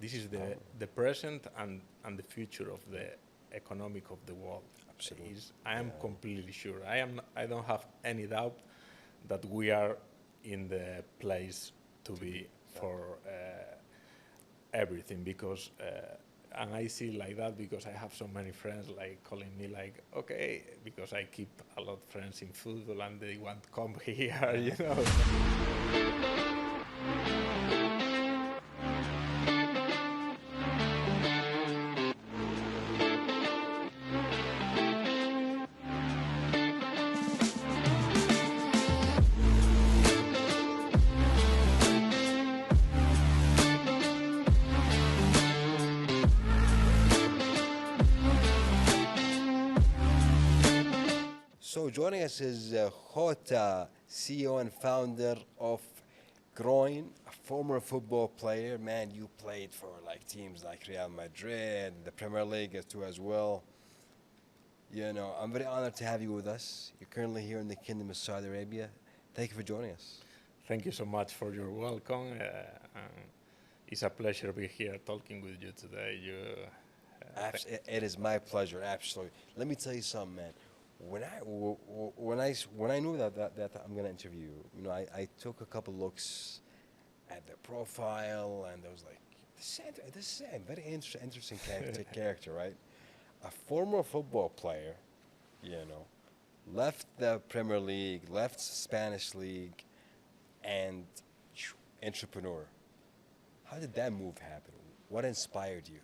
this is the present and the future of the economic of the world. Absolutely. I am completely sure. I don't have any doubt that we are in the place to be for everything, because and I see like that because I have so many friends like calling me like, okay, because I keep a lot of friends in football and they want to come here, you know. So joining us is Jota, CEO and founder of Groin, a former football player. Man, you played for like teams like Real Madrid, the Premier League too as well. You know, I'm very honored to have you with us. You're currently here in the Kingdom of Saudi Arabia. Thank you for joining us. Thank you so much for your welcome. It's a pleasure to be here talking with you today. It is my pleasure, absolutely. Let me tell you something, man. When I knew that I'm gonna interview you, you know, I took a couple looks at the profile, and I was like, this is a very interesting character, right? A former football player, you know, left the Premier League, left Spanish league, and entrepreneur. How did that move happen? What inspired you?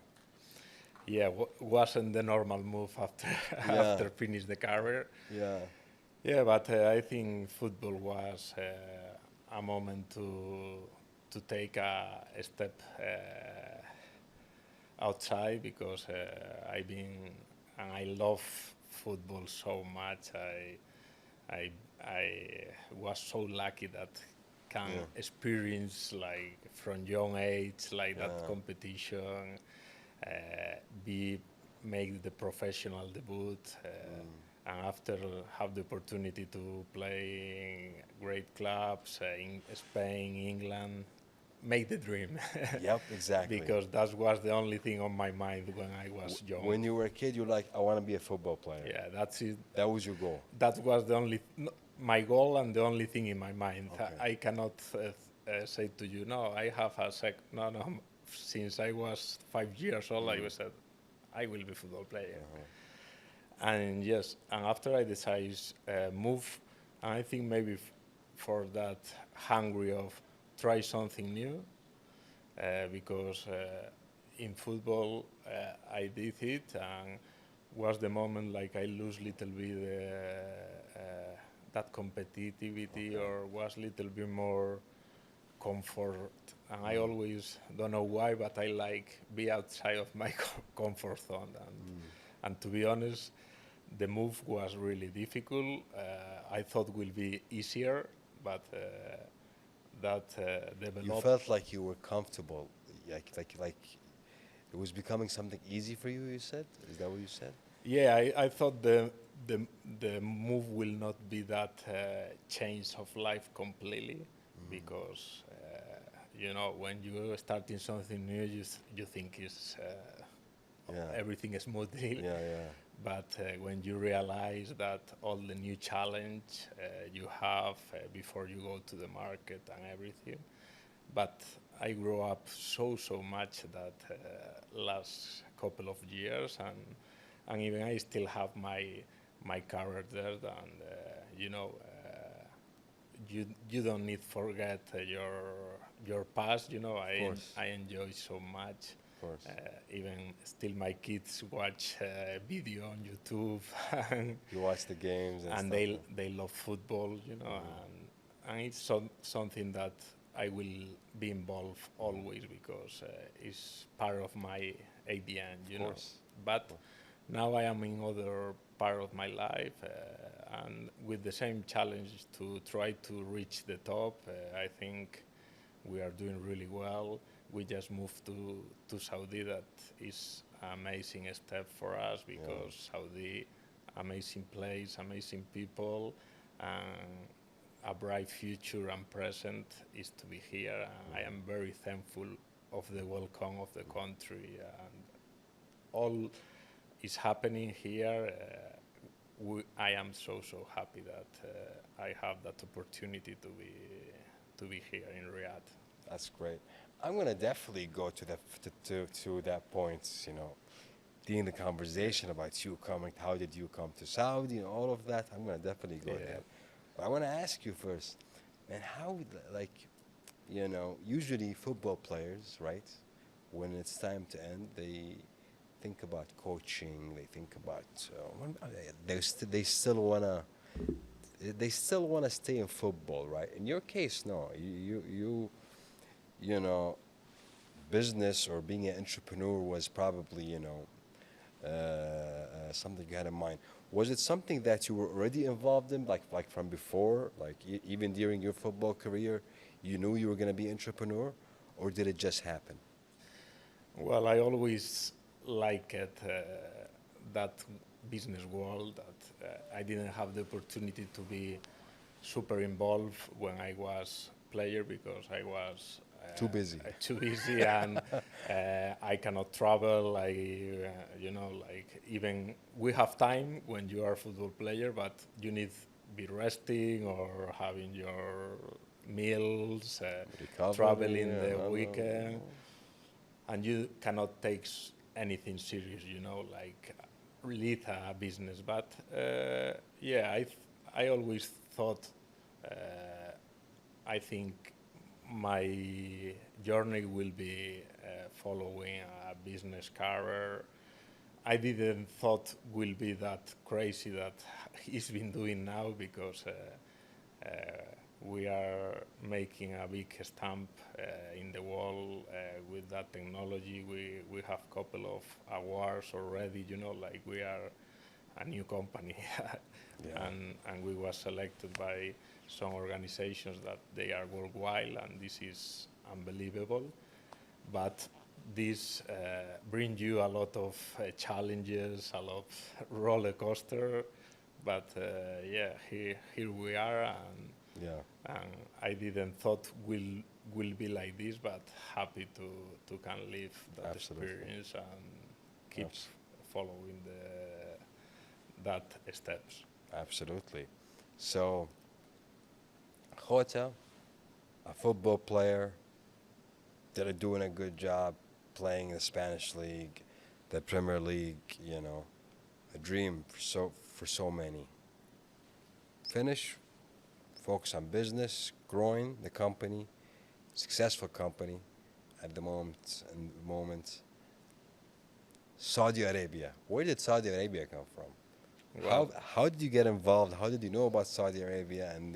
Yeah, wasn't the normal move after after finish the career. Yeah. Yeah, but I think football was a moment to take a step outside, because I've been and I love football so much. I was so lucky that can experience like from young age like that competition, be make the professional debut, and after have the opportunity to play in great clubs in Spain, England, make the dream. Yep, exactly. Because that was the only thing on my mind when I was young. When you were a kid, you're like, I want to be a football player. Yeah, that's it. That was your goal. That was the only my goal and the only thing in my mind. Okay. I cannot say to you, no, I have a no. Since I was 5 years old, I was said, I will be a football player. And yes, and after I decided move, and I think maybe for that hungry of try something new, because in football I did it, and was the moment like I lose little bit that competitivity, or was little bit more comfort. And I always don't know why, but I like be outside of my comfort zone. And to be honest, the move was really difficult. I thought it will be easier, but that developed. You felt like you were comfortable, like it was becoming something easy for you. You said, is that what you said? Yeah, I thought the move will not be that change of life completely, because you know, when you are starting something new, you think it's everything is smoothly. Yeah, yeah. But when you realize that all the new challenge you have before you go to the market and everything, but I grew up so much that last couple of years, and even I still have my career there, and you know, you don't need to forget your past. You know, I enjoy so much. Even still, my kids watch video on YouTube. And you watch the games, and they love football. You know, and it's something that I will be involved always, because it's part of my ADN. You know, but now I am in other part of my life, and with the same challenge to try to reach the top. I think we are doing really well. We just moved to Saudi. That is an amazing step for us, because Saudi, amazing place, amazing people, and a bright future and present is to be here. I am very thankful of the welcome of the country, and all is happening here. I am so happy that I have that opportunity to be here in Riyadh. That's great. I'm gonna definitely go to that point. In the conversation about you coming, how did you come to Saudi, and all of that. I'm gonna definitely go there. But I want to ask you first, man, how like, usually football players, right? When it's time to end, they think about coaching. They think about they still wanna stay in football, right? In your case, no. Business or being an entrepreneur was probably something you had in mind. Was it something that you were already involved in, like from before, like even during your football career, you knew you were going to be entrepreneur, or did it just happen? Well, I always liked that business world. That I didn't have the opportunity to be super involved when I was player because I was too busy. And I cannot travel. Even we have time when you are a football player, but you need be resting or having your meals, traveling the weekend, and you cannot take anything serious, like lead a business. But I always thought, I think my journey will be following a business career. I didn't thought will be that crazy that he's been doing now because we are making a big stamp in the wall with that technology. We have a couple of awards already, like we are a new company. and we were selected by some organizations that they are worldwide, and this is unbelievable. But this brings you a lot of challenges, a lot of roller coaster. But here we are, and I didn't thought will be like this, but happy to can live that experience and keep following that steps. Absolutely. So, Jota, a football player, that are doing a good job playing the Spanish league, the Premier League, a dream for so many. Finish, focus on business, growing the company, successful company at the moment. Saudi Arabia. Where did Saudi Arabia come from? Well, how did you get involved? How did you know about Saudi Arabia? And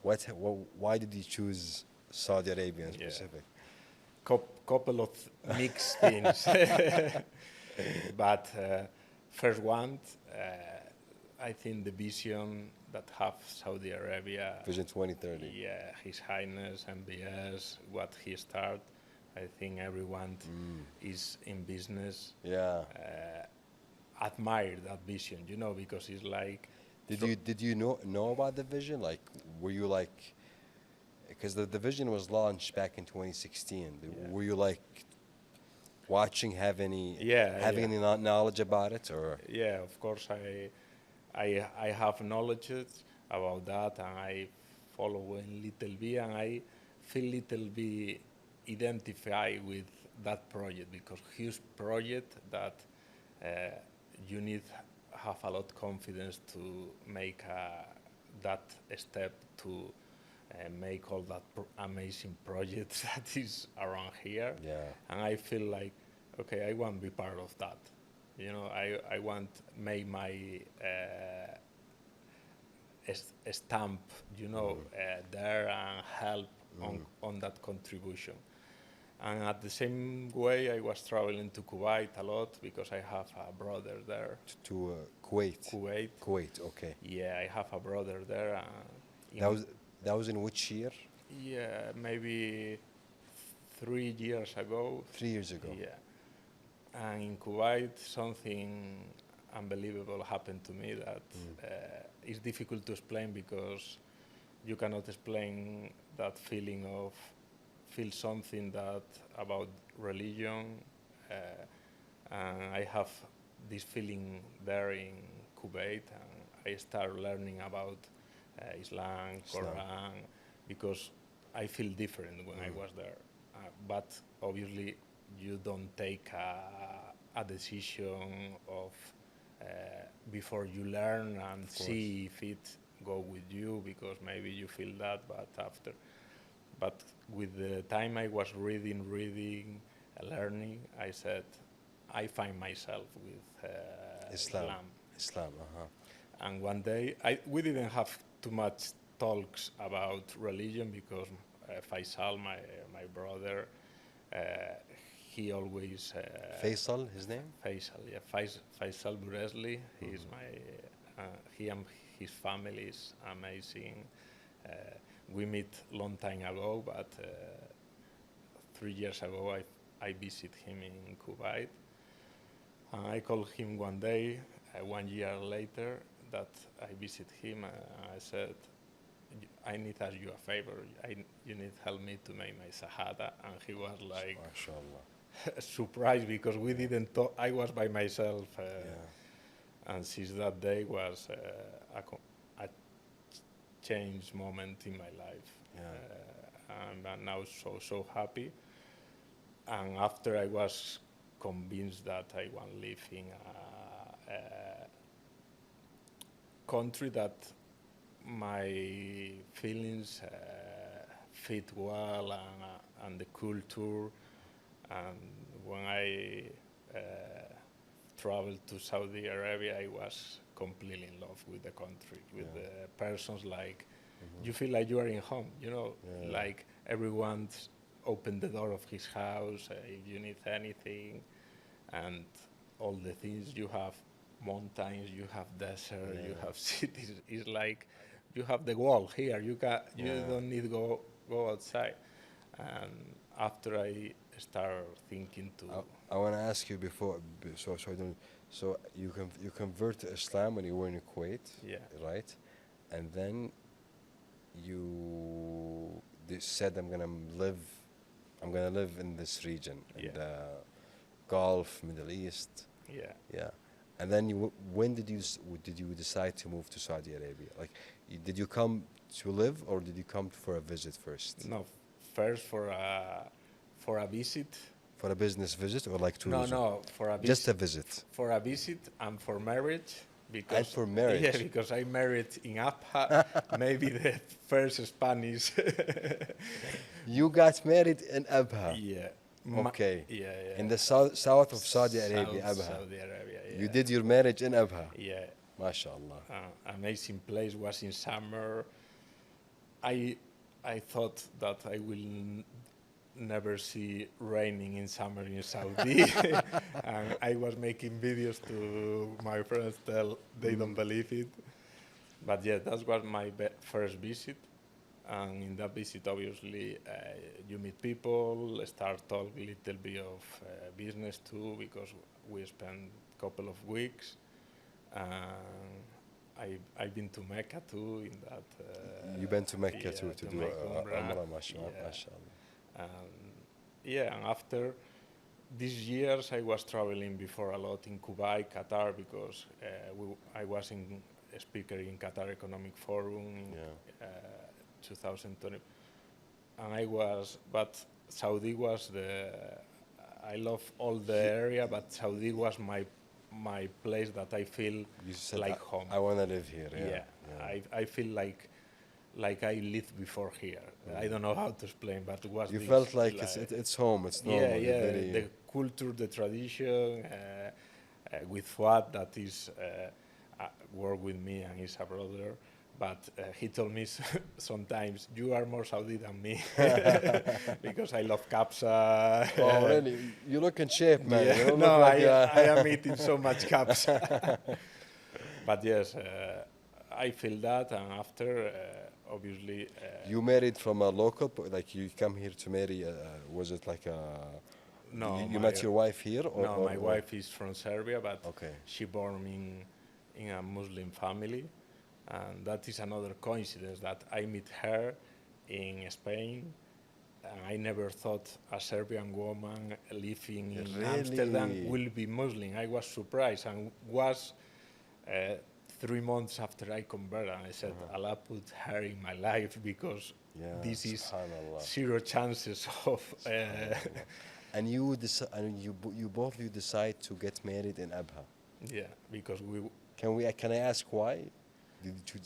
why did you choose Saudi Arabia in specific? Couple of mixed things. But first one, I think the vision that have Saudi Arabia. Vision 2030. Yeah, His Highness, MBS, what he started. I think everyone is in business. Admire that vision, because it's like. Did you know about the vision? Like, were you like? Because the vision was launched back in 2016. Were you like watching, having any knowledge about it, or? Yeah, of course I have knowledge about that, and I follow a little bit, and I feel little bit identified with that project because huge project that you need have a lot of confidence to make that step to make all that amazing projects that is around here. And I feel like, okay, I want to be part of that. I want to make my stamp, there and help on that contribution. And at the same way, I was traveling to Kuwait a lot because I have a brother there. To Kuwait? Kuwait, okay. Yeah, I have a brother there. That was in which year? Yeah, maybe 3 years ago. 3 years ago? Yeah. And in Kuwait, something unbelievable happened to me that is difficult to explain because you cannot explain that feeling of feel something that about religion, and I have this feeling there in Kuwait, and I start learning about Islam, Quran, because I feel different when I was there. But obviously, you don't take a decision of before you learn and see if it go with you, because maybe you feel that, but after. But with the time I was reading, learning, I said, I find myself with Islam. And one day, we didn't have too much talks about religion because Faisal, my brother, he always... Faisal, his name? Faisal, yeah. Faisal Buresli, he's he and his family is amazing. We met long time ago, but 3 years ago I visited him in Kuwait. And I called him one day, 1 year later, that I visit him, and I said, I need to ask you a favor. You need help me to make my Shahada. And he was like, surprised, because we didn't talk. I was by myself. And since that day was a change moment in my life. I'm now so happy. And after I was convinced that I want to live in a country that my feelings fit well, and the culture. And when I traveled to Saudi Arabia, I was completely in love with the country, with the persons. Like, you feel like you are in home, like everyone's opened the door of his house if you need anything, and all the things you have. Mountains, you have desert, you have cities. It's like you have the wall here. You don't need to go outside. And after I start thinking to, I want to ask you before, so you convert to Islam when you were in Kuwait, right? And then you said, I'm gonna live in this region, in the Gulf, Middle East. And then when did you decide to move to Saudi Arabia? Like, did you come to live, or did you come for a visit first? No, first for a visit. For a business visit, or like tourism? No, for a visit. Just a visit. For a visit and for marriage. Because, and for marriage? Yeah, because I married in Abha, maybe the first Spanish. You got married in Abha? Yeah. Okay. Yeah. In the south of Saudi Arabia, Abha. Saudi Arabia, yeah. You did your marriage in Abha? Yeah. MashaAllah. Amazing place, was in summer. I thought that I will never see raining in summer in Saudi. And I was making videos to my friends, they don't believe it. But yeah, that was my first visit. And in that visit, obviously, you meet people, start talking a little bit of business too, because we spent a couple of weeks. I've been to Mecca too. In that. You've been to Mecca too to do Umrah, mashallah. And after these years, I was traveling before a lot in Kuwait, Qatar, because I was a speaker in Qatar Economic Forum in 2020, and but Saudi was I love all the area, but Saudi was my place that I feel like home. I want to live here. Yeah. I feel like I lived before here. I don't know how to explain, but it was. You felt like it's home. It's normal. Yeah. The culture, the tradition, with Fuad, that is work with me, and he's a brother. But he told me sometimes, you are more Saudi than me, because I love kapsa. Oh, really? You look in shape, man. Yeah. You No, like I am eating so much kapsa. But yes, I feel that, and after, obviously... you married from a local, like you come here to marry, was it like a... No. You met your wife here? No, my wife is from Serbia, but she born in a Muslim family. And that is another coincidence, that I met her in Spain I never thought a Serbian woman living in Really? Amsterdam will be Muslim. I was surprised, and was 3 months after I converted, and I said, Allah put her in my life because Yeah, this is subhanallah. zero chances of. And you both you decide to get married in Abha. Yeah, because we. Can I ask why? Did you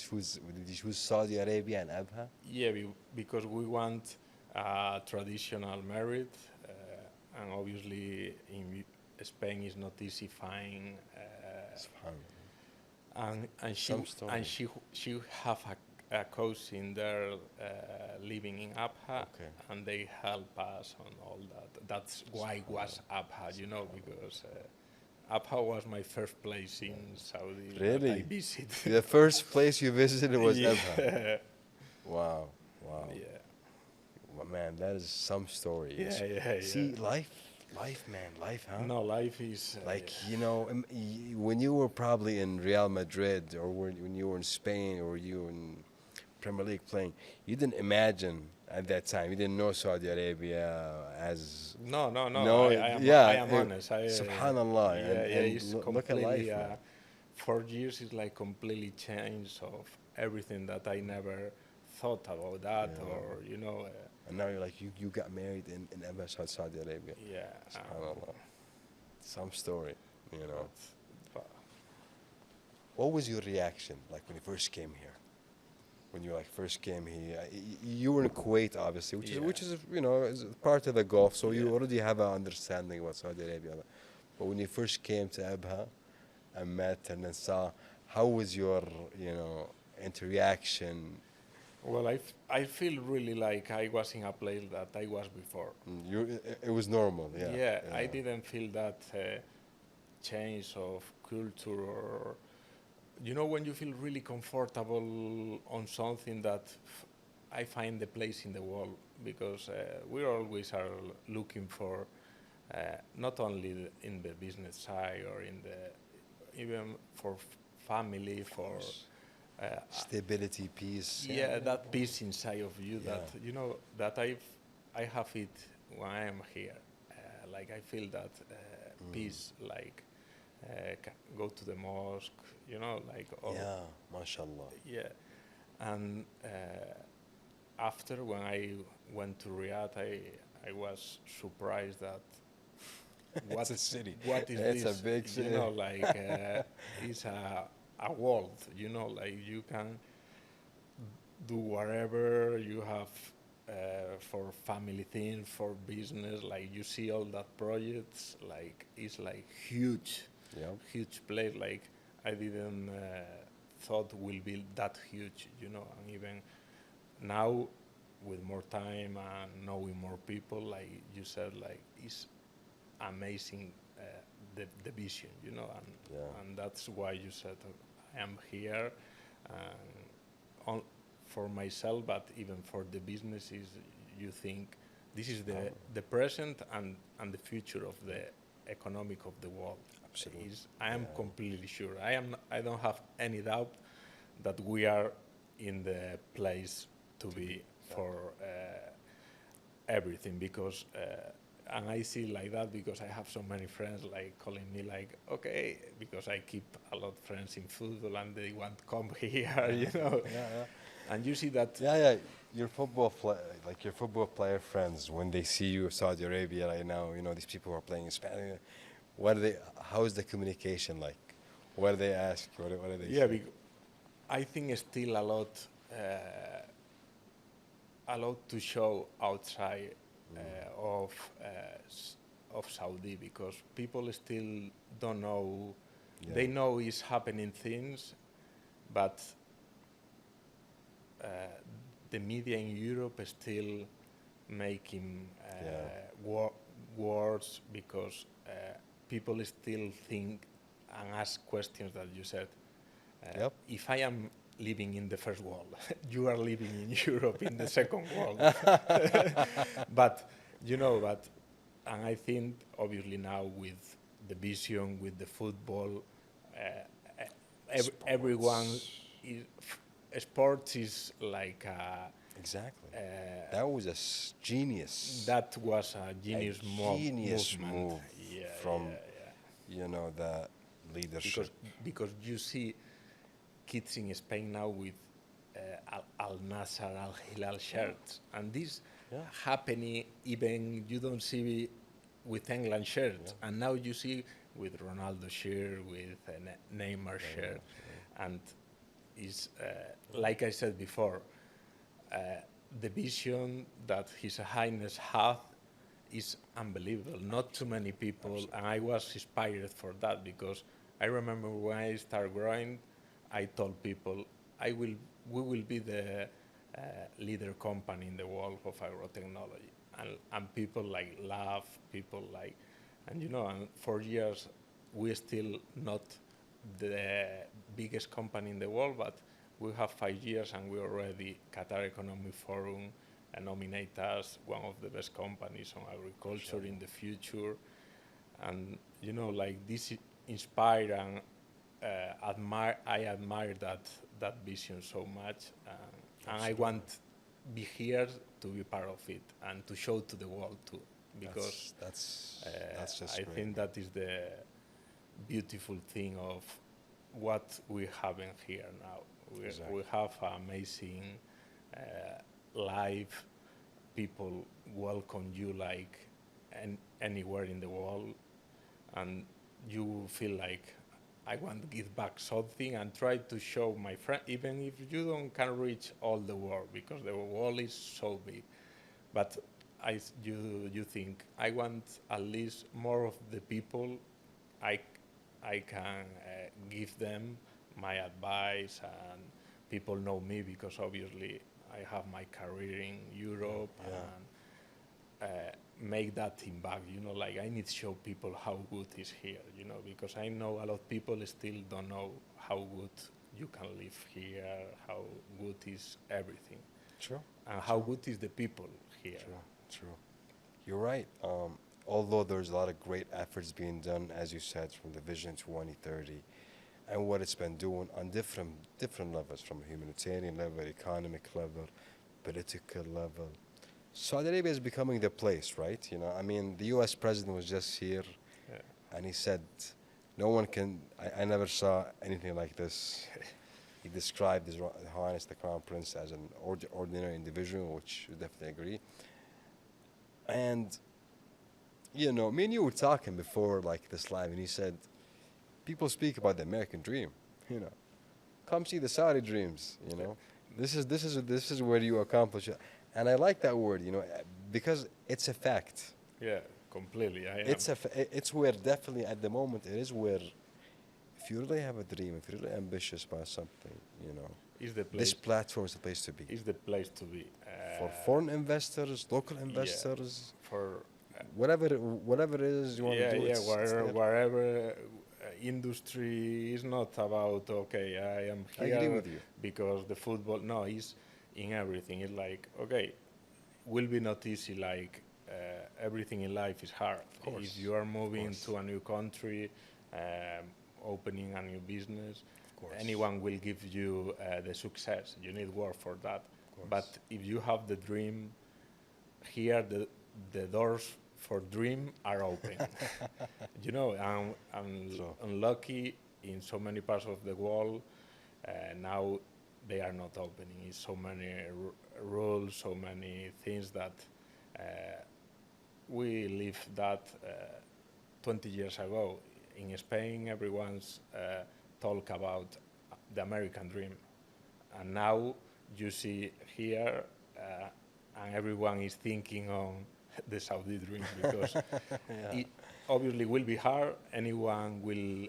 choose Saudi Arabia and Abha? Yeah, because we want a traditional marriage, and obviously in Spain is not easy find. Subhanallah. And Some story. she have a cousin there living in Abha, Okay. and they help us on all that. That's why it was Abha, because Abha was my first place in Saudi that Really? I visited. The first place you visited was Yeah. Abha. Wow. Yeah. Well, man, that is some story. Yeah. See, life, man, life, huh? No, life is Like, when you were probably in Real Madrid or when you were in Spain or you were in Premier League playing, you didn't imagine at that time, you didn't know Saudi Arabia as... No. No, I am honest. Subhanallah. It's Look at life, completely. man. 4 years is like completely change of everything that I never thought about that, Yeah. or And now you're like, you got married in Abha, Saudi Arabia. yeah. Subhanallah. Some story, But What was your reaction, like, when you first came here? When you first came here, you were in Kuwait, obviously, which is is part of the Gulf, so you Yeah. already have an understanding about Saudi Arabia. But when you first came to Abha and met and then saw, how was your interaction? well, I feel really like I was in a place that I was before. It was normal, yeah. Yeah, I didn't feel that change of culture, or when you feel really comfortable on something that I find the place in the world, because we always are looking for not only in the business side or even for family, for Stability, peace. that peace inside of you, Yeah. that I have it when I am here. Like I feel that peace, like go to the mosque, like all. Yeah, mashallah. Yeah, and after when I went to Riyadh, I was surprised that It's a city. what is It's this? a big city. It's a world. Like you can do whatever you have for family things, for business. Like you see all that projects. Like it's like huge, Yeah. huge place. Like I didn't thought will be that huge. And even now, with more time and knowing more people, like you said, like it's amazing the vision, and that's why you said I am here for myself, but even for the businesses. You think this is the present and the future of the economic of the world. Absolutely. I am completely sure. I don't have any doubt that we are in the place to be for everything, because and I see like that because I have so many friends like calling me like, okay, because I keep a lot of friends in football and they want to come here, Yeah. and you see that. Yeah. Your football player friends, when they see you in Saudi Arabia right now, these people who are playing in Spanish. How is the communication like? What do they ask? What do they say? I think it's still a lot to show outside of Saudi, because people still don't know. Yeah. They know it's happening things, but the media in Europe is still making words, because people still think and ask questions that you said. If I am living in the first world, you are living in Europe in the second world. And I think obviously now with the vision, with the football, everyone is. Sports is like Exactly. Uh, That was a genius. that was a genius Genius movement. move Yeah, from, yeah. the leadership. Because you see kids in Spain now with Al Nassr, Al Hilal shirts, and this Yeah. happening even you don't see with England shirts, Yeah. and now you see with Ronaldo shirt, with Neymar shirt, and is like I said before, uh, the vision that His Highness had is unbelievable. Not too many people, Absolutely. and I was inspired for that because I remember when I started growing, I told people, we will be the leader company in the world of agrotechnology, and people like laugh, people like, and and for years we're still not the biggest company in the world, but we have 5 years and we already Qatar Economic Forum nominate us one of the best companies on agriculture in the future, and like this inspire and admire. I admire that vision so much, and I want be here to be part of it and to show to the world too, because That's just I great. think that is the beautiful thing of what we have in here now. Exactly. We have amazing life. People welcome you like anywhere in the world, and you feel like I want to give back something and try to show my friend, even if you don't can reach all the world because the world is so big. But you think I want at least more of the people I I can give them my advice, and people know me because obviously I have my career in Europe, and make that impact. Like I need to show people how good is here. Because I know a lot of people still don't know how good you can live here, how good is everything, True. and how good is the people here. True. You're right. Although there's a lot of great efforts being done, as you said, from the Vision 2030, and what it's been doing on different levels, from a humanitarian level, economic level, political level. Saudi Arabia is becoming the place, right? I mean, the U.S. president was just here, Yeah. and he said, "No one can." I never saw anything like this. He described His Highness the Crown Prince as an ordinary individual, which we definitely agree. And me and you were talking before, like this live, and he said, "People speak about the American dream. Come see the Saudi dreams. This is where you accomplish it." And I like that word, because it's a fact. Yeah, completely. It's where definitely at the moment it is where, if you really have a dream, if you're really ambitious about something, Is the place, this platform is the place to be. is the place to be. For foreign investors, local investors, For whatever it is you want to do. It's wherever industry is not about I am I here agree with you. because the football. No, it's in everything. It's like will be not easy. Like everything in life is hard. course, If you are moving course. to a new country, opening a new business, course. anyone will give you the success. You need work for that. course. But if you have the dream, here the doors for dream are open. I'm lucky in so many parts of the world. Now they are not opening. It's so many rules, so many things that we lived that 20 years ago. In Spain, everyone's talk about the American dream. And now you see here, and everyone is thinking on the Saudi dream because it obviously will be hard. Anyone will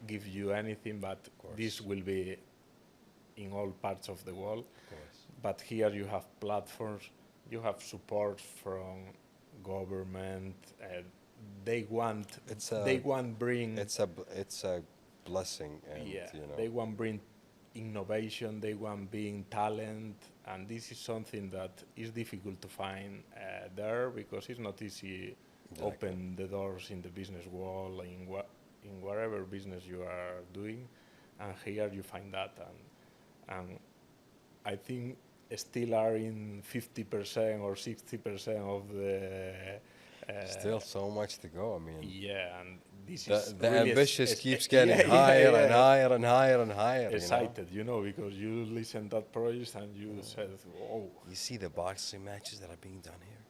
give you anything, but this will be in all parts of the world. But here you have platforms, you have support from government. They want bring. It's a blessing, and They want bring innovation. They want bring talent, and this is something that is difficult to find there because it's not easy. Exactly. Open the doors in the business world in whatever business you are doing, and here you find that, and I think still are in 50% or 60% of the. Still so much to go. I mean, Yeah, and this the is the really ambitious keeps getting higher and higher and higher and higher. Excited, because you listen that project and you said, "Oh, You see the boxing matches that are being done here.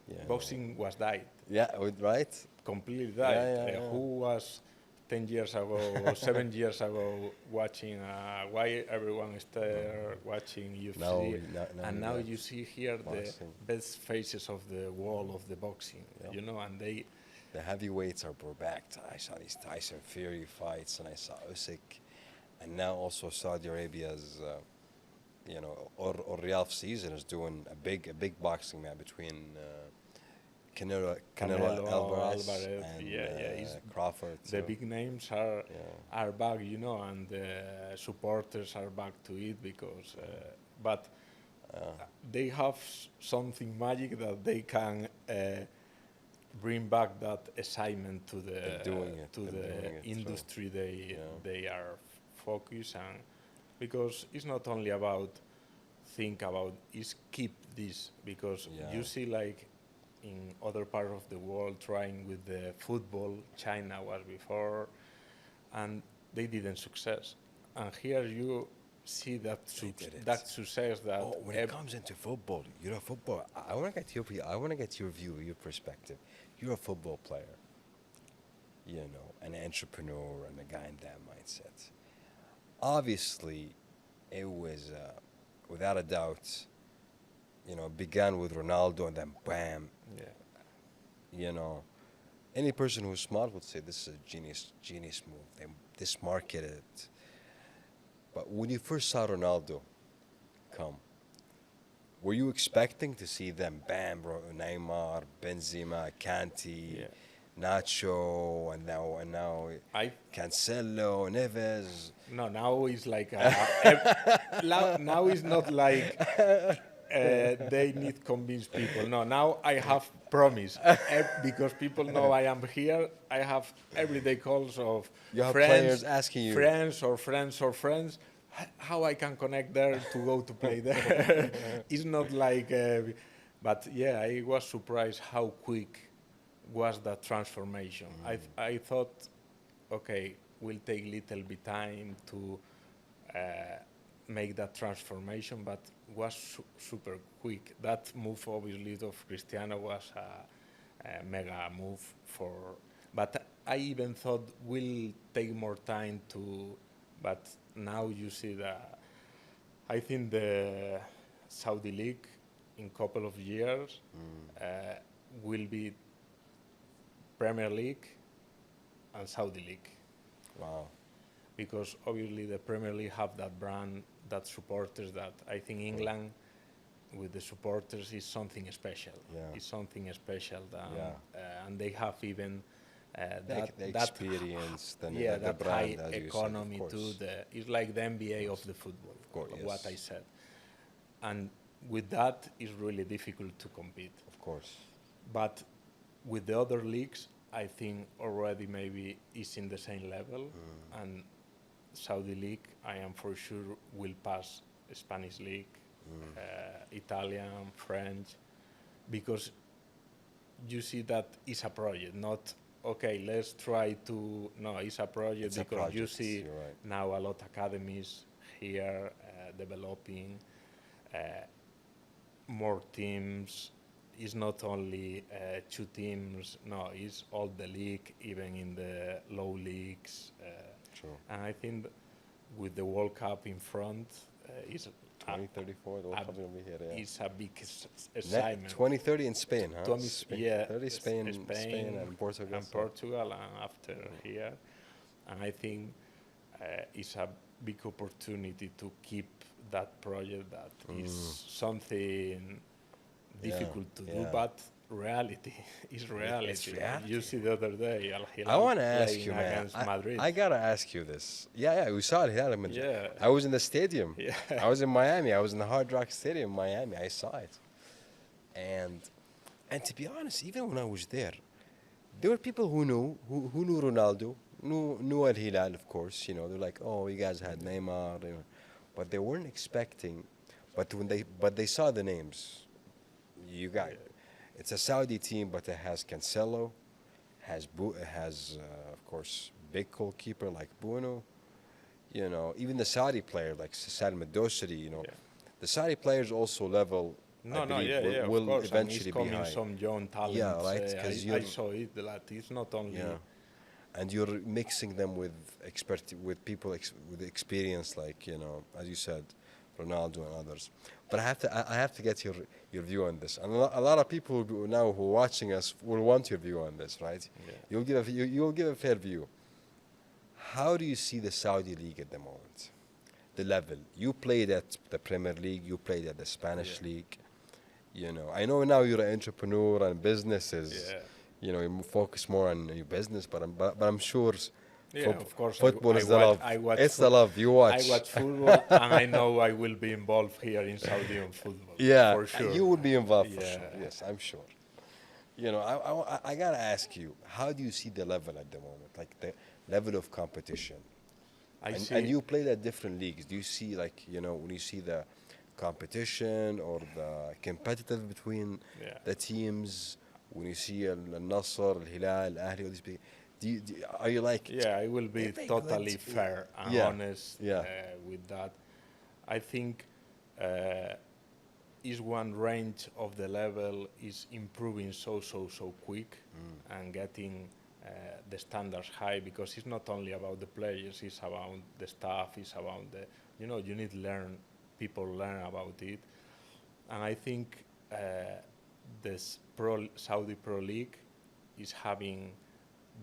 Yeah. boxing was died, Yeah. Right. completely died." Yeah. Who was 10 years ago or 7 years ago watching? Why everyone is there watching UFC? Now you see here boxing. the best faces of the world of the boxing, and they. The heavyweights are back. I saw these Tyson Fury fights, and I saw Usyk, and now also Saudi Arabia's, or Riyadh season is doing a big boxing match between Canelo Alvarez and Crawford. The big names are back, and the supporters are back to it because, but they have something magic that they can. Bring back that excitement to the industry they are focused on, because it's not only about it's keep this, because you see like in other parts of the world trying with the football. China was before and they didn't success, and here you see that success that when it comes into football, football. I want to get your view, your perspective. You're a football player, an entrepreneur and a guy in that mindset. Obviously, it was, without a doubt, began with Ronaldo and then bam. Yeah. Any person who's smart would say this is a genius move. This marketed. But when you first saw Ronaldo come, were you expecting to see them, bam, bro, Neymar, Benzema, Kanté, Nacho, and now Cancelo, Neves? No, now it's like now it's not like they need convince people. No, now I have promise because people know I am here. I have everyday calls of players asking you, friends. How I can connect there to go to play there. It's not like, but yeah, I was surprised how quick was that transformation. I thought, okay, will take little bit time to make that transformation, but was super quick. That move, obviously, of Cristiano was a mega move but I even thought will take more time but now you see that I think the Saudi League in couple of years will be Premier League and Saudi League. Wow. Because obviously the Premier League have that brand, that supporters, that I think England with the supporters is something special. Yeah. It's something special and they have even the experience, the that brand, high as economy you said, too. It's like the NBA of the football, of course, what I said. And with that, it's really difficult to compete. Of course. But with the other leagues, I think already maybe is in the same level. And Saudi League, I am for sure will pass Spanish League, Italian, French, because you see that it's a project, not okay, let's try to, no, it's a project because you see now a lot of academies here developing more teams. It's not only 2 teams, no, it's all the league, even in the low leagues. True. And I think with the World Cup in front, it's 2034, the World Cup will be here. Yeah. It's a big excitement. 2030 in Spain, huh? Spain and Portugal. And Portugal, and after here. And I think it's a big opportunity to keep that project that is something difficult to do, but reality is reality. It's reality. You see the other day, Al Hilal I want to ask you, man. against Madrid. I gotta ask you this. Yeah, we saw it here. Yeah. I was in the stadium. Yeah. I was in Miami. I was in the Hard Rock Stadium in Miami. I saw it. And to be honest, even when I was there were people who knew Ronaldo, knew Al Hilal, of course. They're like, oh, you guys had Neymar, but they weren't expecting. but they saw the names. You got it's a Saudi team, but it has Cancelo, has of course big goalkeeper like Bruno. You know, even the Saudi player like Salman Dosari. You know, Yeah. the Saudi players also level. I believe Of will course. And it's eventually be coming high. some young talents. Yeah, right. Because I saw it. That it's not only. yeah, and you're mixing them with with people with experience, like as you said, Ronaldo and others. But I have to get your view on this. And a lot of people now who are watching us will want your view on this, right? Yeah. You'll give a fair view. How do you see the Saudi league at the moment? The level you played at the Premier League, you played at the Spanish league. You know, I know now you're an entrepreneur and businesses. Yeah. You focus more on your business, but I'm sure Yeah, of course. football is the love. It's the love you watch. I watch football, and I know I will be involved here in Saudi on football. Yeah, for sure. you would be involved for Yeah. sure. Yes, I'm sure. You know, I gotta ask you, how do you see the level at the moment, like the level of competition? And you played at different leagues. Do you see when you see the competition or the competitive between the teams? When you see Al Nasr, Al Hilal, Al Ahly, all these big, are you like? Yeah, I will be totally fair and honest with that. I think is one range of the level is improving so quick and getting the standards high, because it's not only about the players, it's about the staff, it's about you need to learn, people learn about it. And I think this Saudi Pro League is having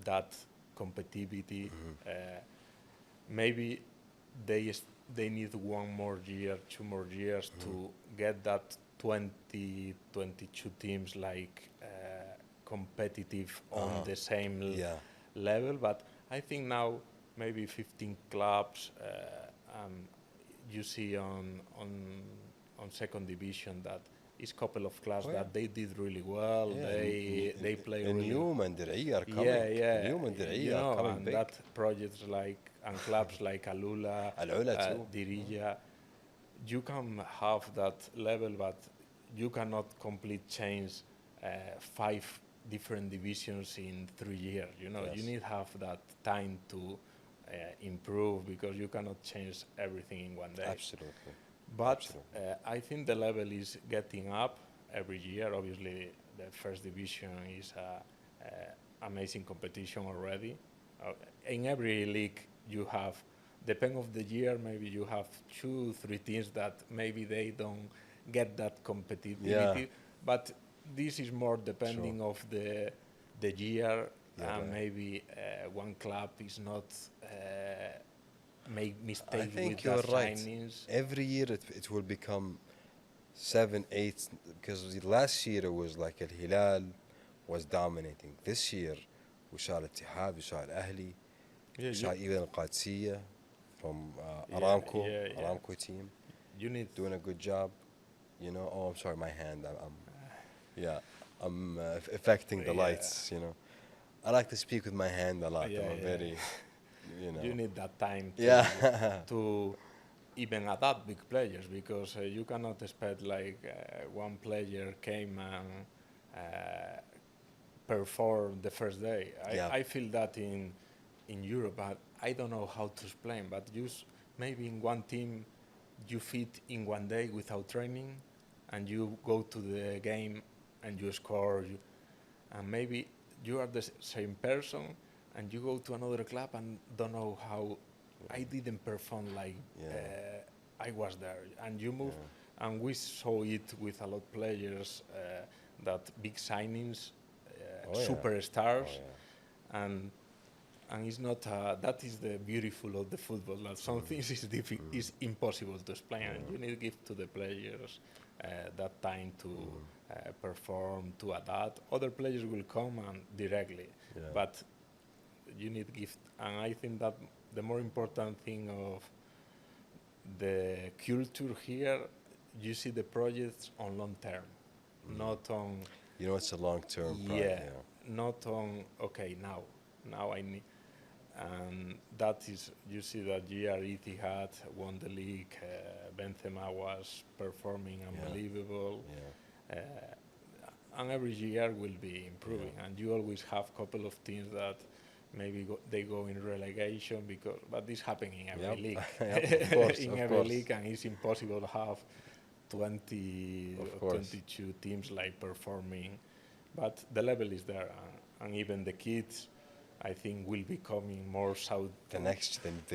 that competitivity. Maybe they need 1 more year, 2 more years to get that 20, 22 teams like competitive on the same level. But I think now maybe 15 clubs. You see on second division that is a couple of clubs that they did really well. They play really. New Mandiriyah are coming. New Mandiriyah are coming and big. that projects and clubs like Alula, too. Diriyah, you can have that level, but you cannot complete change 5 different divisions in 3 years. You need to have that time to improve, because you cannot change everything in one day. Absolutely. But I think the level is getting up every year. Obviously, the first division is amazing competition already. In every league, you have, depending of the year, maybe you have 2, 3 teams that maybe they don't get that competitivity. Yeah. But this is more depending of the year. Maybe one club is not make mistakes. I think with you're right. signings. Every year it will become 7, 8, because last year it was like Al Hilal was dominating. This year we saw Al Ittihad, we saw Al Ahly, we saw even Al Qadsiya from Aramco team. You need doing a good job. Oh, I'm sorry, my hand. I'm affecting the lights. I like to speak with my hand a lot. I'm very. You need that time to even adapt big players, because you cannot expect one player came and performed the first day. I feel that in Europe, but I don't know how to explain. But maybe in one team you fit in one day without training, and you go to the game and you score, and maybe you are the same person, and you go to another club and don't know how. I didn't perform like I was there, and you move. And we saw it with a lot of players, that big signings, superstars, and it's not. That is the beautiful of the football. That some things is impossible to explain, and you need to give to the players that time to perform, to adapt. Other players will come and directly, but you need to give. And I think that the more important thing of the culture here, you see the projects on long term, not on. It's a long term project. Not on. Okay, now I need. and that is, you see that year Etihad won the league, Benzema was performing unbelievable, and every year will be improving, and you always have a couple of teams that maybe they go in relegation, but this happens in every league. Of course, in of every course. league, and it's impossible to have 20 Of or course. 22 teams like performing, but the level is there, and even the kids, I think, will be coming more south. The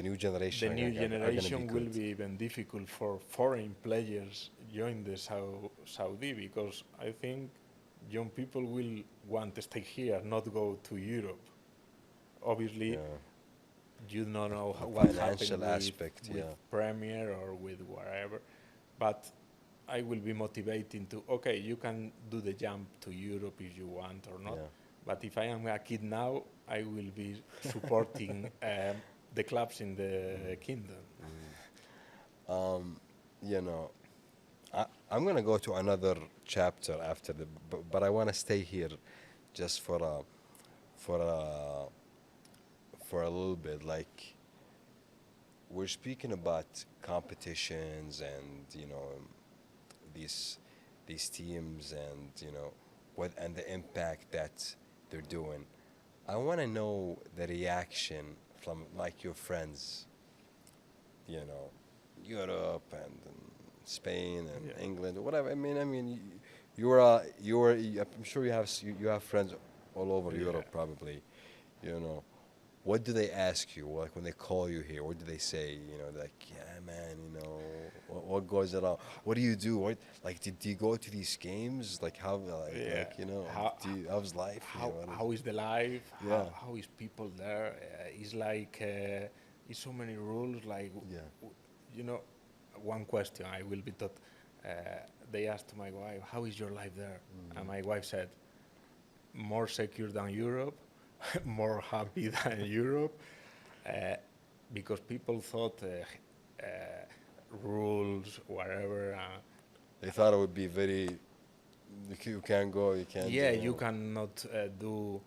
new generation. The new are gonna generation be will good. be even difficult for foreign players join the Saudi, because I think young people will want to stay here, not go to Europe. Obviously, you don't know what Financial happened aspect, with Premier or with whatever, but I will be motivating to, okay, you can do the jump to Europe if you want or not, but if I am a kid now, I will be supporting the clubs in the kingdom. You know, I'm gonna go to another chapter after but I want to stay here just for a little bit. Like, we're speaking about competitions and these teams and what and the impact that they're doing. I want to know the reaction from like your friends, Europe and Spain and England or whatever. I mean, I'm sure you have friends all over Europe probably. What do they ask you? Like when they call you here, what do they say? They're like, yeah, man, what goes around? What do you do? Do you go to these games? Like how, how's life? How is the life? Yeah. How is people there? It's like, it's so many rules. Like, one question I will be taught. They asked my wife, how is your life there? And my wife said, more secure than Europe. More happy than Europe, because people thought rules, whatever. They thought it would be very. You can't go. You can't. Yeah, you cannot do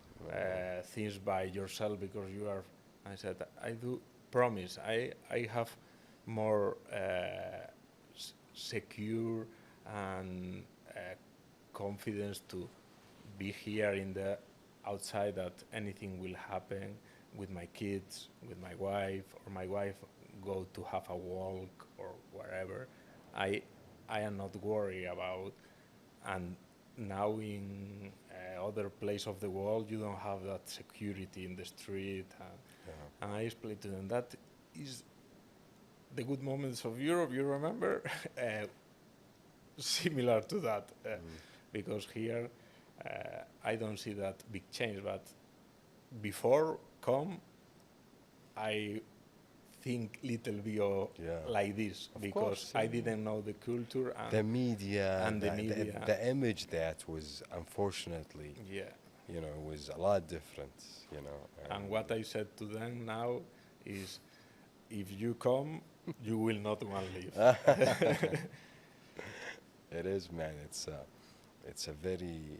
things by yourself because you are. I said, I do promise. I have more secure and confidence to be here in the outside, that anything will happen with my kids, with my wife, or my wife go to have a walk or wherever. I am not worried about. And now in other place of the world, you don't have that security in the street. And I explained to them that is the good moments of Europe. You remember, similar to that, because here. I don't see that big change, but before I think little bit like this, because I didn't know the culture and the media and the media. The image that was unfortunately was a lot different, And what I said to them now is, if you come, you will not want to leave. It is, man. It's a very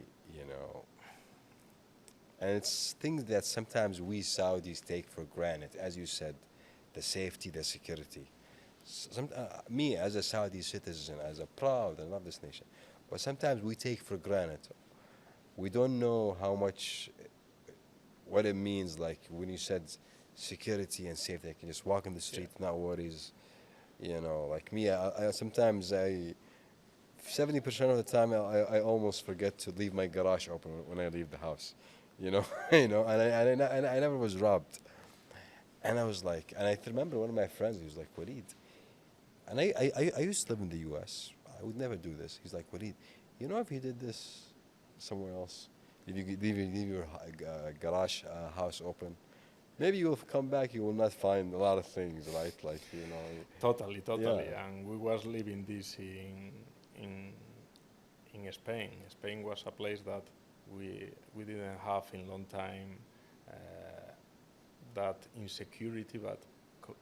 and it's things that sometimes we Saudis take for granted, as you said, the safety, the security. Me as a Saudi citizen, as a proud and love this nation, but sometimes we take for granted. We don't know how much, what it means. Like when you said security and safety, I can just walk in the street, not worries. Like me, I sometimes 70% of the time I almost forget to leave my garage open when I leave the house, and I never was robbed. And I was like, and I remember one of my friends, he was like, Walid, and I used to live in the U.S. I would never do this. He's like, Walid, if you did this somewhere else, if you leave your garage house open, maybe you'll come back, you will not find a lot of things, right? Like, Totally. Yeah. And we was living this in Spain. Spain was a place that we didn't have in long time that insecurity, but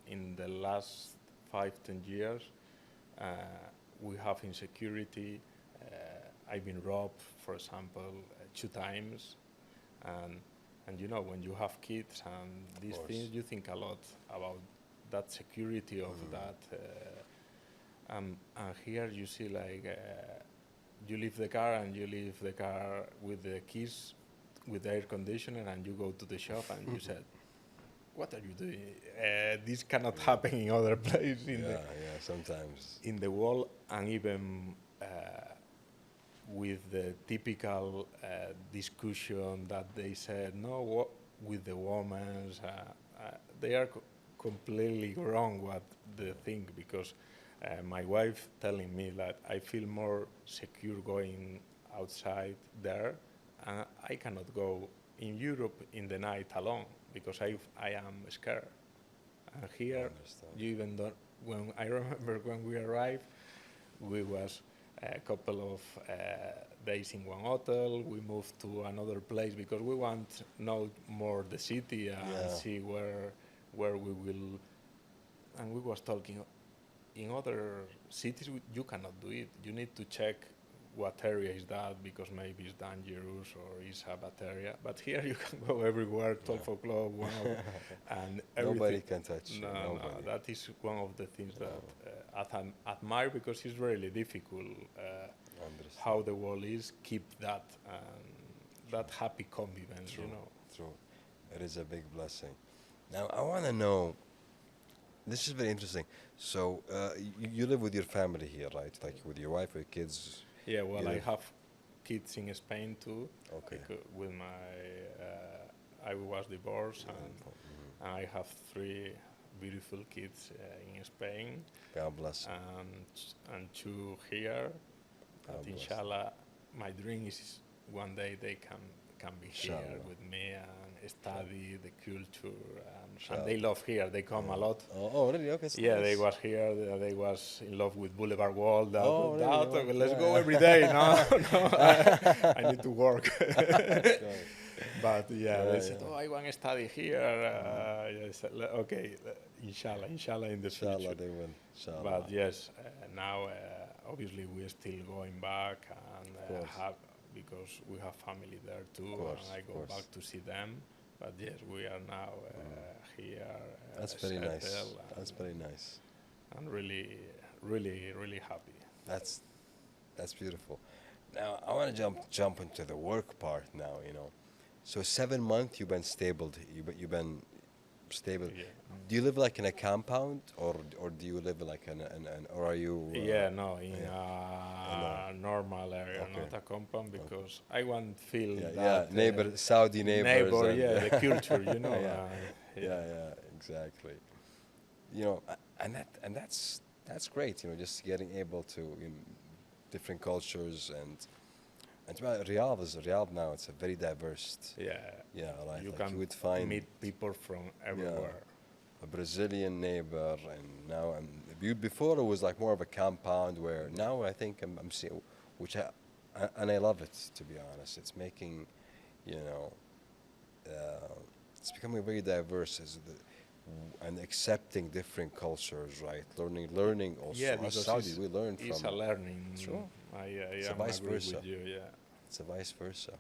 in the last 5-10 years we have insecurity. I've been robbed, for example, 2 times, and And you know, when you have kids and these course. things, you think a lot about that security of that. And here you see like you leave the car and you leave the car with the keys, with the air conditioner, and you go to the shop and you said, "What are you doing? This cannot happen in other places Sometimes. in the world." And even with the typical discussion that they said, no, with the women, they are completely wrong what they think, because my wife telling me that I feel more secure going outside there, and I cannot go in Europe in the night alone because I am scared. And here, you even don't. When I remember when we arrived, we was a couple of days in one hotel. We moved to another place because we want to know more the city and see where we will. And we was talking, in other cities you cannot do it. You need to check what area is that, because maybe it's dangerous or it's a bad area. But here you can go everywhere, 12 o'clock, 1 o'clock, and everything. Nobody can touch you. No, that is one of the things that I admire, because it's really difficult how the world is, keep that that happy convivence, you know. True. It is a big blessing. Now, I want to know, this is very interesting. So, you live with your family here, right? Like with your wife, your kids? Yeah, well, I have kids in Spain too. Okay. With my, I was divorced, and I have 3 beautiful kids in Spain. God bless. And 2 here. God But bless. inshallah, my dream is one day they can be here Inshallah. with me and study the culture. And they love here. They come a lot. Oh, really? Okay. Yeah, nice. they was here. They was in love with Boulevard Wall. Really? Okay, let's go every day. No, I need to work. But they said, "Oh, I want to study here." Yes, okay, inshallah in the future. Inshallah, they will. Inshallah. But yes, now obviously we're still going back and because we have family there too, and I go back to see them. But yes, we are now here. That's very nice. That's very nice. I'm really, really, really happy. That's beautiful. Now I want to jump into the work part now. You know, so 7 months you've been stable. You've been stable. Yeah. Do you live like in a compound, or do you live like in or are you? In a normal area, not a compound, because I want to feel that neighbor, Saudi neighbors. The culture, you know. Yeah, exactly. You know, and that's great. You know, just getting able to different cultures and Riyadh now. It's a very diverse. Yeah, right. You like can you would find meet people from everywhere. A Brazilian neighbor, and now before it was like more of a compound, where now I think I'm seeing, which I love it, to be honest. It's making, it's becoming very diverse and accepting different cultures, right? Learning also. Yeah, As because Saudi, we learn from. It's a learning. True. I a vice agree versa. with you. Yeah. It's a vice versa.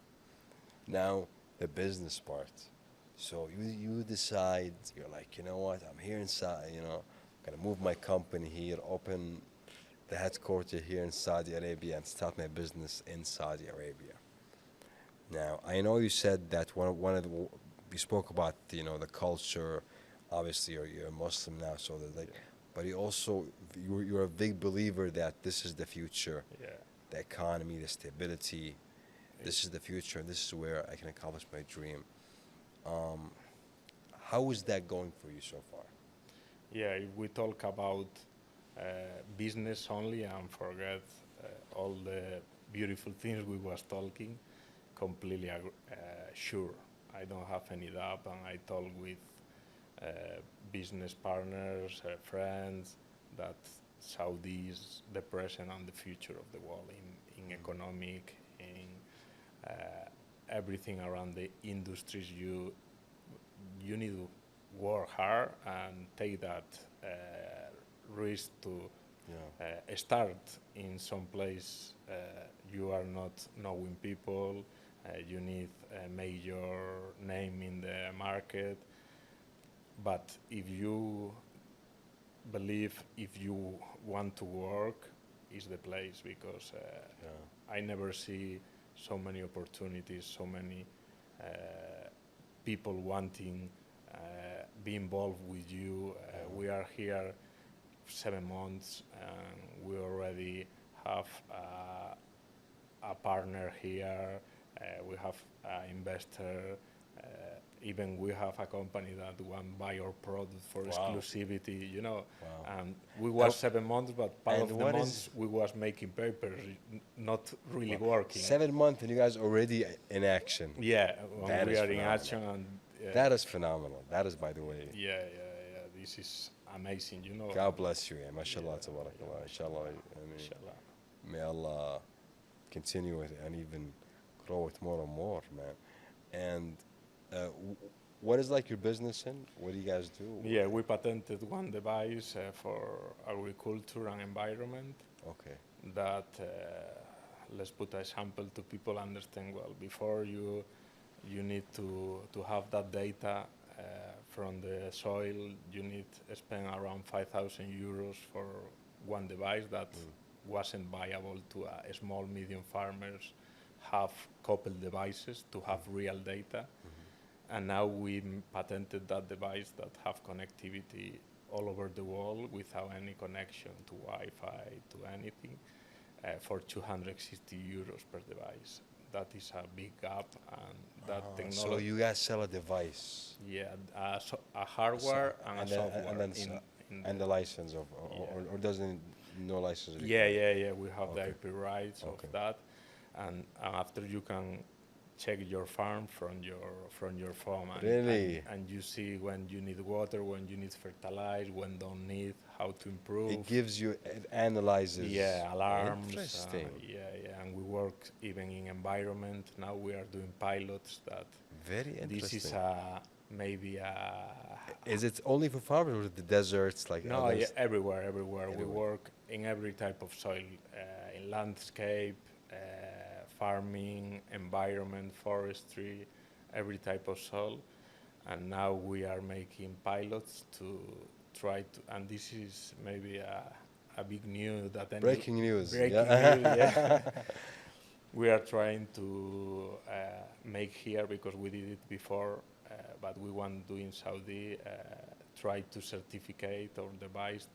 Now the business part. So you decide, you're like, you know what, I'm here inside, I'm going to move my company here, open the headquarters here in Saudi Arabia and start my business in Saudi Arabia. Now, I know you said that you spoke about, the culture. Obviously, you're a Muslim now, so but you're a big believer that this is the future. Yeah. The economy, the stability, this is the future, and this is where I can accomplish my dream. How is that going for you so far? Yeah, if we talk about business only and forget all the beautiful things we was talking, completely sure. I don't have any doubt, and I talk with business partners, friends, that Saudi is the present and the future of the world in economic, in everything around the industries. You need to work hard and take that risk to start in some place you are not knowing people, You need a major name in the market. But if you believe, if you want to work, is the place, because I never see so many opportunities, so many people wanting be involved with you. We are here 7 months, and we already have a partner here. We have an investor. Even we have a company that want buy our product for exclusivity, you know. And we was 7 months, but part of the months we was making papers, not really working. 7 months and you guys already in action. Yeah, that we is are phenomenal. in action. And, that is phenomenal. That is, by the way. Yeah. This is amazing, you know. God bless you, yeah. MashaAllah, tabarakallah. Inshallah. Inshallah. May Allah continue it and even grow it more and more, man. And what is like your business in? What do you guys do? Yeah, we patented one device for agriculture and environment. Okay. That, let's put an example to people understand well. Before you need to have that data from the soil. You need to spend around 5,000 euros for one device that wasn't viable to a small, medium farmers have couple devices to have real data. And now we patented that device that have connectivity all over the world without any connection to Wi-Fi, to anything, for 260 euros per device. That is a big gap, and that technology. So you guys sell a device? Yeah, a hardware and a software. And the license of, or doesn't no license? Yeah. We have the IP rights of that, and after you can check your farm from your phone. Really? And you see when you need water, when you need fertilize, when don't need, how to improve. It gives you, it analyzes. Yeah, alarms. Interesting. And we work even in environment. Now we are doing pilots that. Very interesting. This is maybe a. Is it only for farmers or the deserts like? No, everywhere. We work in every type of soil, in landscape. Farming, environment, forestry, every type of soil. And now we are making pilots to try to, and this is maybe a big news that breaking news. News, yeah. We are trying to make here, because we did it before, but we want to do in Saudi, try to certificate our device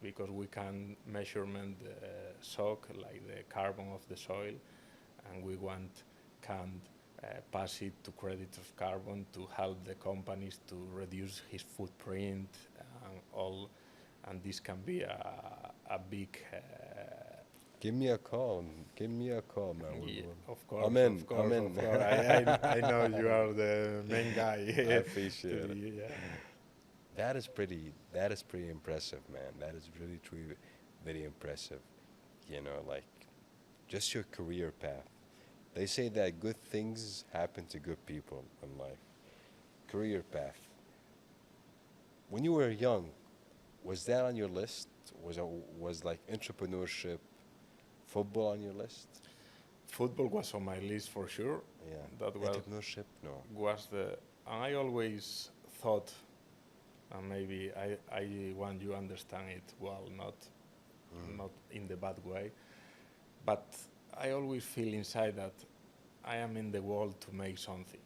because we can measurement the sock, like the carbon of the soil, and we can pass it to credit of carbon to help the companies to reduce his footprint and all, and this can be a big. Give me a call, man. Yeah, of course. I'm in. Of course. I know you are the main guy. I appreciate it. Yeah. That is pretty impressive, man. That is really, truly very impressive. You know, like just your career path. They say that good things happen to good people in life. Career path. When you were young, was that on your list? Was like entrepreneurship, football on your list? Football was on my list for sure. Yeah. That was entrepreneurship, no. I always thought, and maybe I want you to understand it well, not in the bad way, but I always feel inside that I am in the world to make something.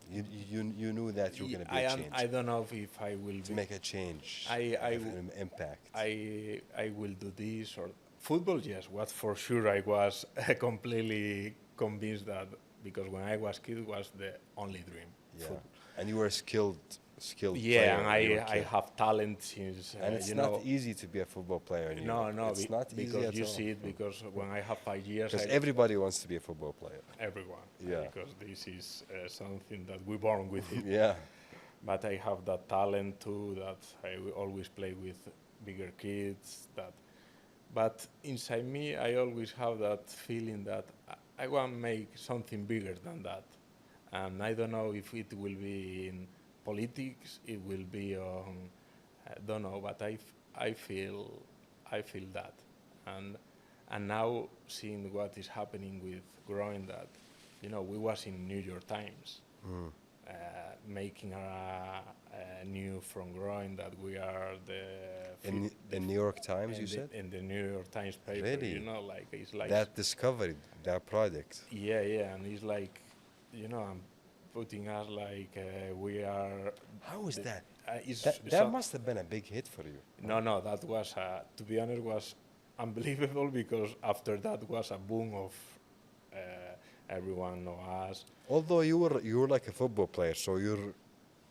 You knew that you were going to be a change. I don't know if I will to make a change. An impact. I will do this or football. Yes, what for sure I was completely convinced that, because when I was kid, it was the only dream. Yeah, and you were skilled. Yeah, player. and I have talent since. And it's not easy to be a football player anymore. No, it's not easy because at you all. see it. Because when I have 5 years, because everybody wants to be a football player. Everyone. Yeah. Because this is something that we're born with it. Yeah. But I have that talent too. That I will always play with bigger kids. But inside me, I always have that feeling that I want to make something bigger than that. And I don't know if it will be in politics, it will be on, I don't know, but I feel that. And now seeing what is happening with growing that, we was in New York Times, Mm. making a new from growing that we are In New York Times, you said? in the New York Times paper. Really? Like it's like That discovery, that product. yeah, and it's like, I'm putting us like we are. How is the- that? It's, That must have been a big hit for you. no, that was to be honest was unbelievable because after that was a boom of everyone know us. Although you were like a football player, so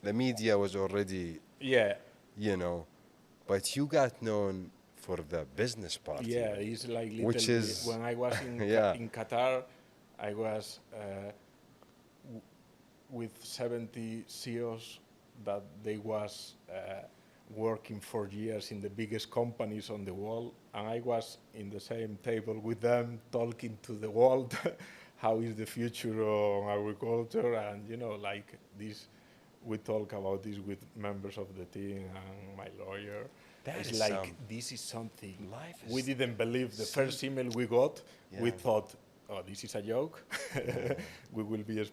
the media was already, Yeah, but you got known for the business part. yeah, it's like little Which bit- is- when I was in Yeah. in Qatar, I was with 70 CEOs that they was working for years in the biggest companies on the world, and I was in the same table with them talking to the world how is the future of agriculture, and like this, we talk about this with members of the team and my lawyer. That It's is like some- this is something Life we is didn't believe. The some- first email we got, we Yeah. thought, oh, this is a joke. We will be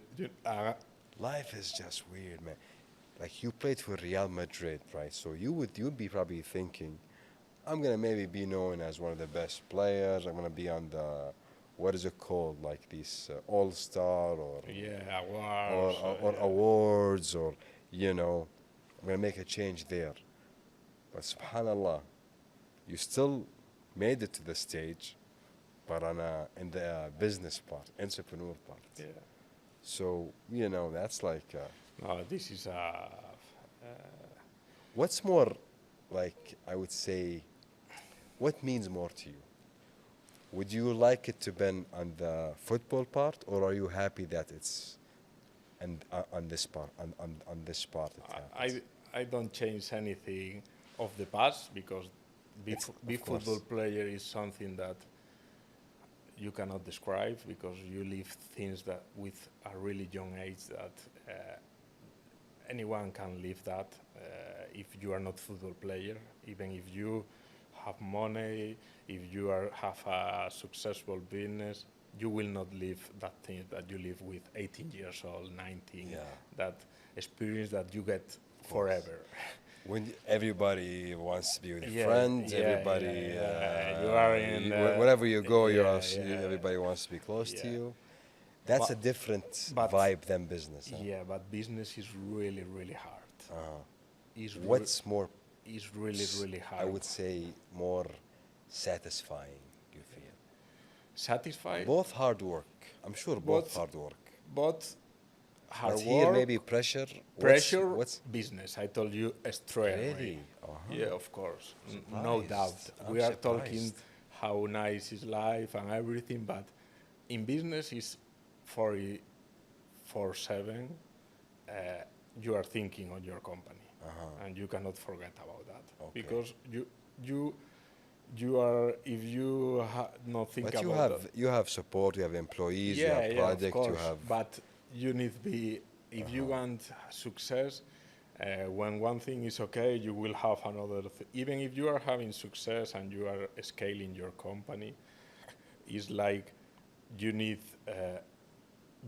Life is just weird, man. Like you played for Real Madrid, right? So you'd be probably thinking, I'm gonna maybe be known as one of the best players. I'm gonna be on the, what is it called, like these All Star or yeah, or, awards. or awards, or I'm gonna make a change there. But subhanallah, you still made it to the stage, but in the business part, entrepreneur part. Yeah. So that's like. No, this is What's more, like, I would say, what means more to you? Would you like it to be on the football part, or are you happy that it's on this part, on this part? It happens? I don't change anything of the past because be of course. football player is something that you cannot describe because you live things that with a really young age that anyone can live that if you are not football player, even if you have money, if you have a successful business, you will not live that thing that you live with 18 years old, 19, Yeah. that experience that you get forever. When everybody wants to be with Yeah, friends, yeah, everybody, yeah. You are in, wherever you go, yeah. everybody wants to be close to Yeah. you. That's But- a different but- vibe than business. Huh? Yeah, but business is really, really hard. Is What's more, is really, really hard. I would say, more satisfying, you feel? Satisfied, Both hard work. I'm sure both Both hard work. but hard But work, here maybe pressure. pressure, What's business. I told you straight away. really? Uh-huh. Yeah, of course. No Surprised. doubt. I'm We are talking surprised. how nice is life and everything, but in business is 24/7. You are thinking on your company, and you cannot forget about that Okay. because you are if you not think But about that. you have support. You have employees. you Yeah, have yeah, project. of You course. have. But you need to be, if you want success, when one thing is okay, you will have another. Even if you are having success and you are scaling your company, it's like you need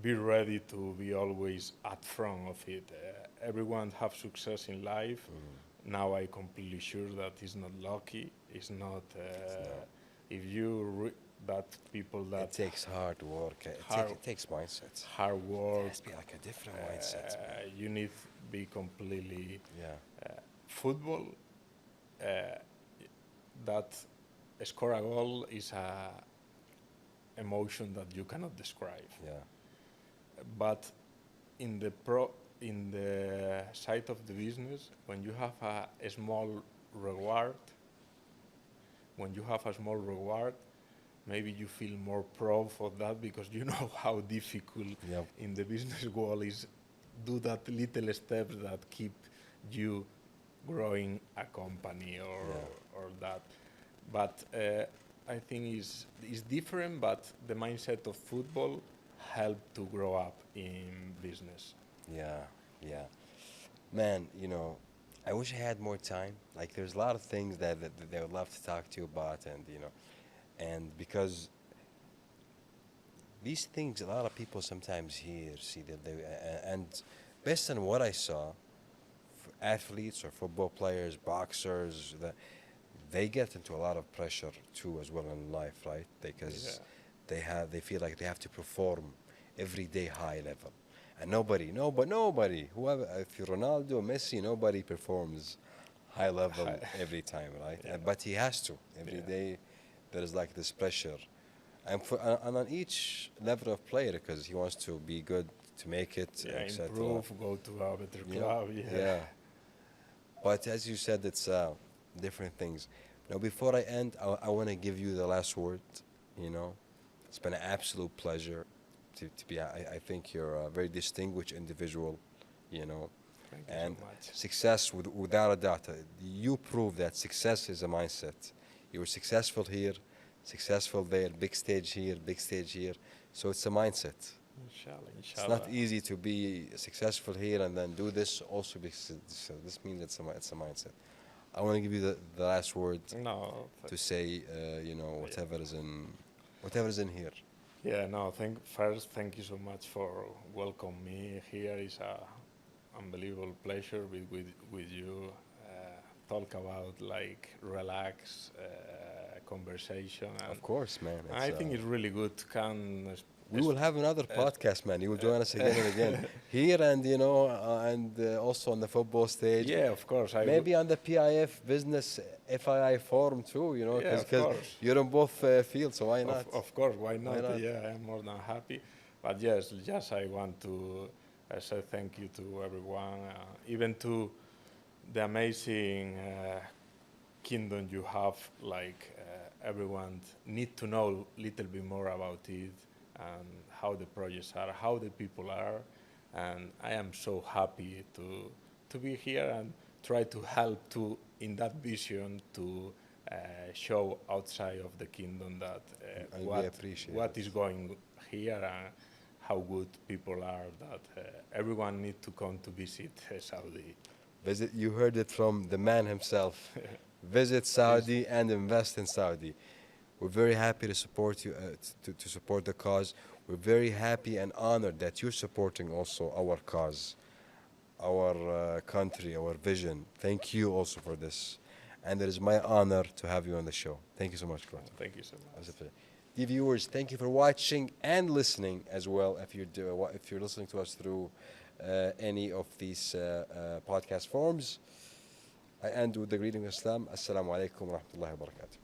be ready to be always at front of it. Everyone have success in life. Now I completely sure that it's not lucky. It's not. If you that people that It takes hard work. It takes mindset. hard It work, has to be like a different mindset. Man. you need to be completely Yeah. football. That score a goal is a emotion that you cannot describe. Yeah. But in the side of the business, when you have a small reward, maybe you feel more proud for that because you know how difficult Yep. in the business world is do that little steps that keep you growing a company or that. But I think it's different, but the mindset of football helped to grow up in business. Yeah, yeah. Man, I wish I had more time. Like, there's a lot of things that they would love to talk to you about, and because these things a lot of people sometimes hear, see that and based on what I saw, athletes or football players, boxers, that they get into a lot of pressure too as well in life, right? Because they feel like they have to perform every day high level, and nobody, whoever, if you're Ronaldo, Messi, nobody performs high level every time, right? But he has to every day. There is like this pressure, and on each level of player, because he wants to be good, to make it, etc. Improve, go to a better club. Yeah. But as you said, it's different things. Now, before I end, I want to give you the last word. You know, it's been an absolute pleasure to be. I think you're a very distinguished individual. You know, Thank you and so much. success without a doubt. You prove that success is a mindset. You were successful here, successful there, big stage here, big stage here. So it's a mindset. Inshallah. It's not easy to be successful here and then do this also, because so this means it's a mindset. I want to give you the last word to say, you know, whatever is in here. Yeah, no, thank you so much for welcoming me here. It's a unbelievable pleasure with you. Talk about like relaxed conversation. Of course, man. I think it's really good. We will have another podcast, man. You will join us again and again here, and you know, and also on the football stage. Yeah, of course. Maybe on the PIF business FII forum too. You know, because you're in both fields, so why not? Of course, why not? Yeah, I'm more than happy. But yes, just I want to say thank you to everyone, even to the amazing kingdom you have. Like everyone need to know a little bit more about it, and how the projects are, how the people are, and I am so happy to be here and try to help to in that vision to show outside of the kingdom that what is going here and how good people are. That everyone needs to come to visit Saudi. Visit. You heard it from the man himself. Visit Saudi and invest in Saudi. We're very happy to support you, to support the cause. We're very happy and honored that you're supporting also our cause, our country, our vision. Thank you also for this. And it is my honor to have you on the show. Thank you so much, Jota. Thank you so much. Dear viewers, thank you for watching and listening as well. If you're listening to us through any of these podcast forms, I end with the greeting of Islam. Assalamu alaikum wa rahmatullahi wa barakatuh.